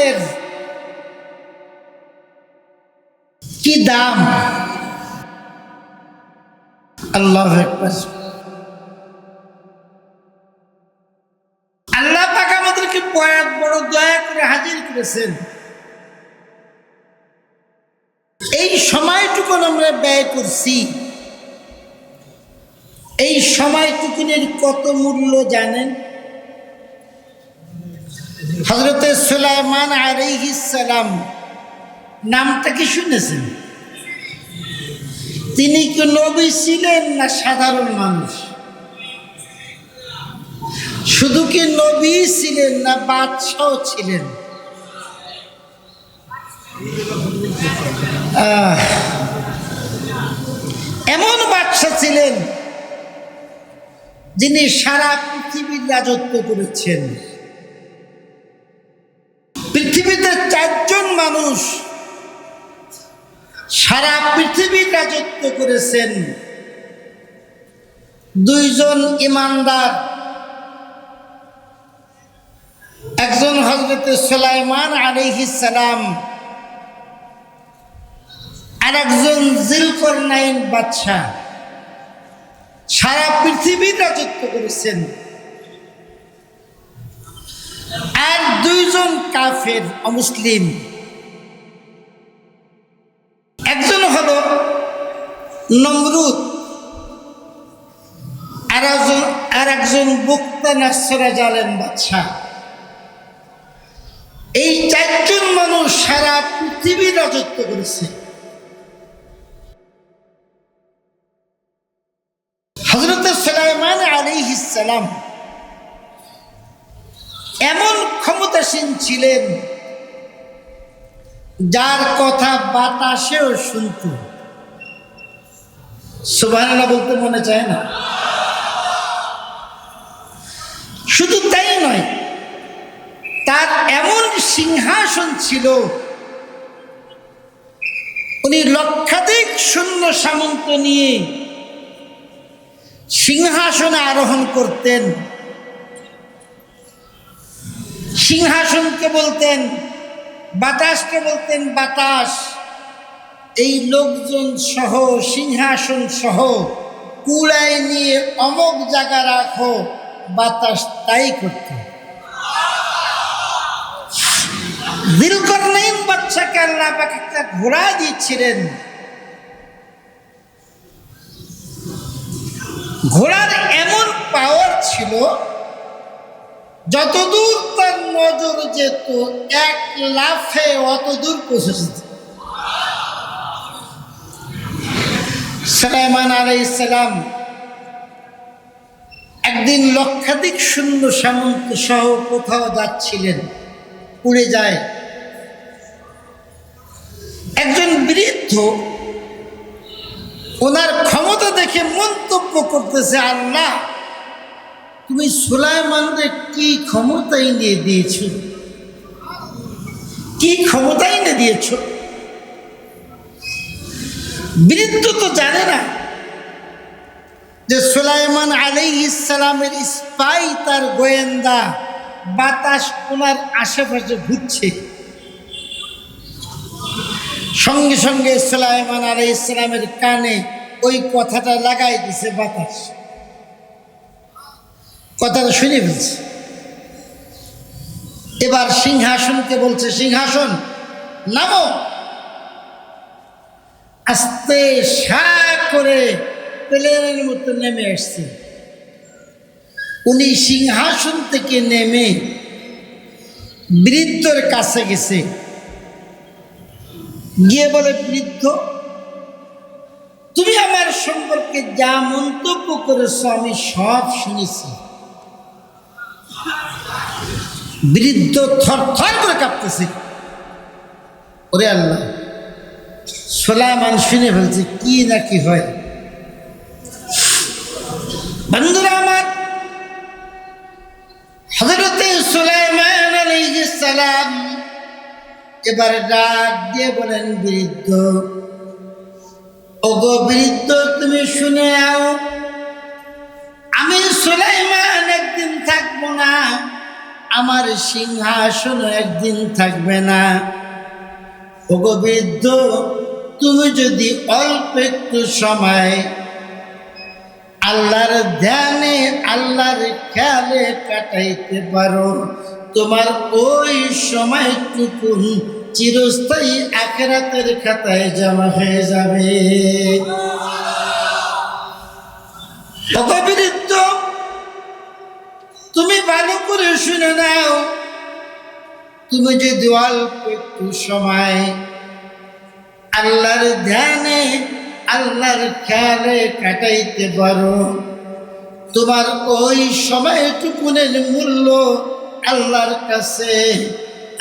মালের কি দাম! আল্লাহু আকবার। আল্লাহ পাক আমাদেরকে বড় দয়া করে হাজির করেছেন। এই সময়টুকু আমরা ব্যয় করছি, এই সময়টুকুনের কত মূল্য জানেন? হযরত সুলাইমান আলাইহিস সালাম নামটা কি শুনেছেন? তিনি কি নবী ছিলেন না সাধারণ মানুষ? শুধু কি নবী ছিলেন না বাদশাও ছিলেন? এমন বাদশা ছিলেন যিনি সারা পৃথিবীর রাজত্ব করেছেন। পৃথিবীতে 4 জন মানুষ সারা পৃথিবীর রাজত্ব করেছেন। 2 জন ইমানদার, একজন হযরত সুলাইমান আলাইহিস সালাম, আর একজন জিলকরনাইন বাদশা সারা পৃথিবীর রাজত্ব করেছেন। আর 2 জন কাফের অমুসলিম, একজন হলো নমরুদ, আর একজন বুক্তা নাসরা জালেম বাদশা। এই 4 জন মানুষ সারা পৃথিবীর রাজত্ব করেছে। হযরত সুলাইমান আলাইহিস সালাম এমন ক্ষমতাসীন ছিলেন যার কথা বাতাসেও শুনত। সুবহানাল্লাহ বলতে মনে চায় না? শুধু তাই নয়, তার এমন সিংহাসন ছিল, উনি লক্ষাধিক সৈন্য সামন্ত নিয়ে সিংহাসনে আরোহণ করতেন। সিংহাসনকে বলতেন, বাতাসকে বলতেন, বাতাস এই লোকজন সহ সিংহাসন সহ কুলায় নিয়ে অমুক জায়গা রাখো, বাতাস তাই করত। জিলকরনাইন বাদশাকে আল্লাহ পাক একটা ঘোড়া দিয়েছিলেন। ঘোড়ার এমন পাওয়ার ছিল, যতদূর তার নজর যেত 1 লাফে অতদূর পৌঁছে যেত। সুলাইমান আলাইহিস সালাম একদিন লক্ষাধিক সৈন্য সামন্ত সহ কোথাও যাচ্ছিলেন, উড়ে যায়। একজন বৃদ্ধ ওনার ক্ষমতা দেখে মন্তব্য করতেছে, আল্লাহ তুমি সুলাইমানকে কি ক্ষমতা এনে দিয়েছ, কি ক্ষমতা এনে দিয়েছ? বৃদ্ধ তো জানে না যে সুলাইমান আলাইহিস সালামের স্পাই, তার গোয়েন্দা বাতাস ওনার আশেপাশে ঘুরছে। সঙ্গে সঙ্গে সুলাইমান আলাইহিস সালামের কানে ওই কথাটা লাগাই দিছে বাতাস। কথাটা শুনে ফেলছে। এবার সিংহাসনকে বলছে, সিংহাসন নামো। আস্তে সা করে প্লেনের মতো নেমে আসছে। উনি সিংহাসন থেকে নেমে বৃদ্ধর কাছে গেছে, গিয়ে বলে, বৃদ্ধ তুমি আমার সম্পর্কে যা মন্তব্য করেছ আমি সব শুনেছি। বৃদ্ধ থরথর করে কাঁপতেছে। ওরে আল্লাহ, সুলাইমান শুনে ফেলছে, কি না কি হয়। বন্ধুরা আমার, হযরত সুলাইমান আলাইহিস সালাম এবার ডাক দিয়ে বলেন, বৃদ্ধ, ওগো বৃদ্ধ, তুমি শুনে নাও, আমি সুলাইমান একদিন থাকবো না, আমার সিংহাসন একদিন থাকবে না। ওগো বৃদ্ধ, তুমি যদি অল্প একটু সময় আল্লাহর ধ্যানে আল্লাহর খেয়ালে কাটাইতে পারো, তোমার ওই সময়টুকু চিরস্থায়ী আখিরাতের খাতায় জমা হয়ে যাবে। ওগো বৃদ্ধ, তুমি ভালো করে শুনে নাও, তুমি যদি অল্প একটু সময় আল্লাহর ধ্যানে আল্লাহর খেয়ালে কাটাইতে পারো, তোমার ওই সময়টুকুনের মূল্য আল্লাহর কাছে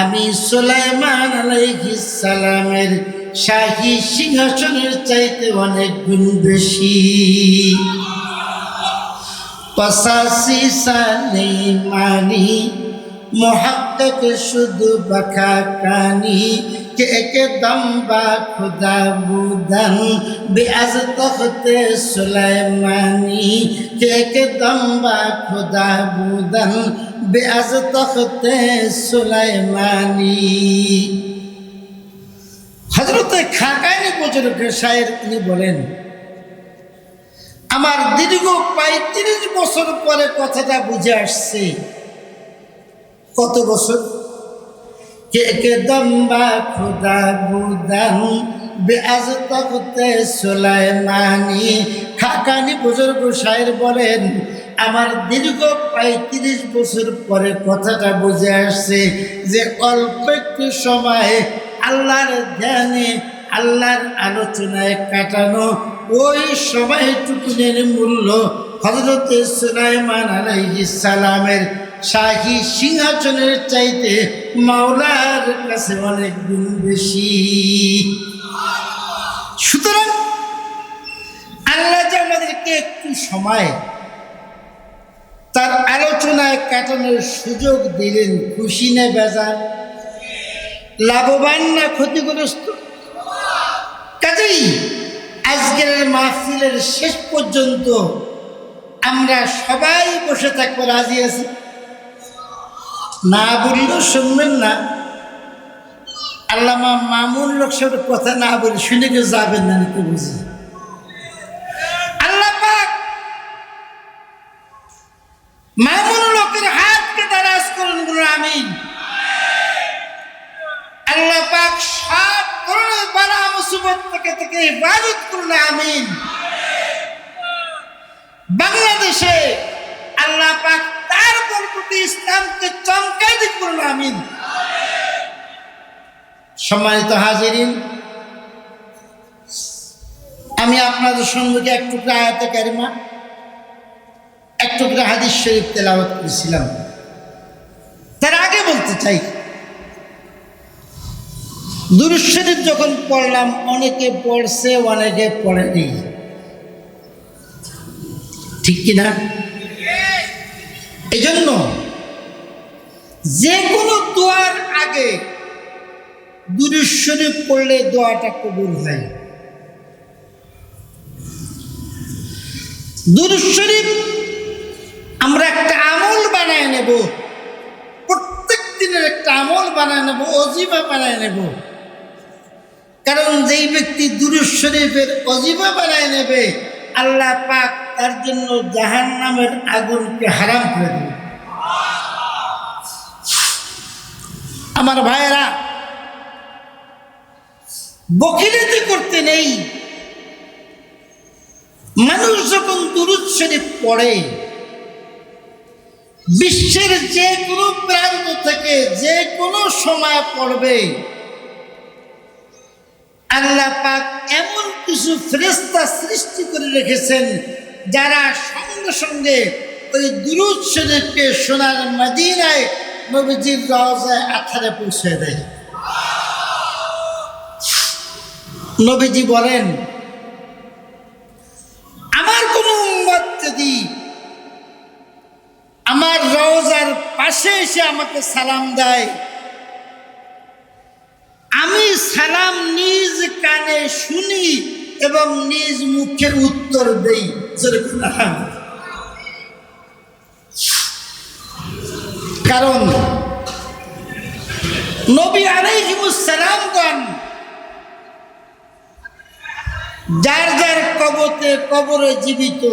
আমি সুলাইমান আলাইহিস সালামের শাহী সিংহাসনের চাইতে অনেক গুণ বেশি। 85 সালে মানি محقق शुद्ध बखा कानी के एक दम बा खुदा बुदन बेअज तख्ते सुलेमानी के एक दम बा खुदा बुदन बेअज तख्ते सुलेमानी। हजरत खाकानी बुजुर्ग शायर তিনি বলেন, আমার দীর্ঘ 35 বছর পরে কথাটা বুঝে আসছে। কত বছর? কে কে দম্বা খুদা বুদান বেআজ তখতে সুলাইমানি। খাকানি বুজুর্গ শায়ের বলেন, আমার দীর্ঘ 35 বছর পরে কথাটা বুঝে আসছে যে অল্প একটু সময় আল্লাহর ধ্যানে আল্লাহর আলোচনায় কাটানো ওই সময়টুকুনের মূল্য হযরত সুলাইমান আলাইহিস সালামের শাহী সিংহাসনের চাইতে মাওলার কাছে অনেক গুণ বেশি। সুতরাং আল্লাহ যে আমাদেরকে একটু সময় তার আলোচনায় কাটানোর সুযোগ দিলেন, খুশি না বেজার? লাভবান না ক্ষতিগ্রস্ত? কাজেই আজকের মাহফিলের শেষ পর্যন্ত আমরা সবাই বসে থাকবো, রাজি আছি? না বললেও শুনবেন না। আল্লামা মামুন লোক সব কথা না বলি শুনে কেউ যাবেন না, নাকি বুঝি? আল্লাহ পাক মামুন লোকের হাতকে দারাজ করুন, বলুন আমিন। আল্লাহ পাক সব ধরনের বালা মুসিবত থেকে হেফাজত করুন, আমিন। বাংলাদেশে আল্লাহ পাক তার বরকতে ইসলামকে চমকাই দিক করুন, আমিন। সম্মানিত হাজিরিন, আমি আপনাদের সম্মুখে এক টুকরা আয়াতে কারিমা, এক টুকরা হাদিস শরীফ তেলাওয়াত করেছিলাম। তার আগে বলতে চাই, দুরূদ শরীফ যখন পড়লাম অনেকে পড়ছে অনেকে পড়েনি, ঠিক কিনা? এই জন্য যে কোনো দোয়ার আগে দুরূদ শরীফ পড়লে দোয়াটা কবুল হয়। দুরূদ শরীফ আমরা একটা আমল বানায় নেব, প্রত্যেক দিনের একটা আমল বানায় নেব, ওজিফা বানায় নেব। কারণ যেই ব্যক্তি দুরূদ শরীফের ওজিফা বানায় নেবে, আল্লাহ পাক তার জন্য জাহান্নামের আগুনকে হারাম করে দেবে। আমার ভাইয়েরা, বখিলাতি করতে নেই। মানুষ যখন দুরূদ শরীফ পড়ে, বিশ্বের যে কোনো প্রান্ত থেকে যে কোনো সময় পড়বে, আল্লাহ পাক এমন কিছু ফেরেশতা সৃষ্টি করে রেখেছেন যারা সঙ্গে সঙ্গে ওই দুরূদ শরীফকে সোনার মদিনায় নবীজির রওজায় আথারে পৌঁছে দেয়। নবীজি বলেন, আমার কোন উম্মত যদি আমার রওজার পাশে এসে আমাকে সালাম দেয়, আমি সালাম নিজ কানে শুনি এবং নিজ মুখে উত্তর দেই। কারণ নবী আলাইহিমুস সালামগণ যার যার কবরে জীবিত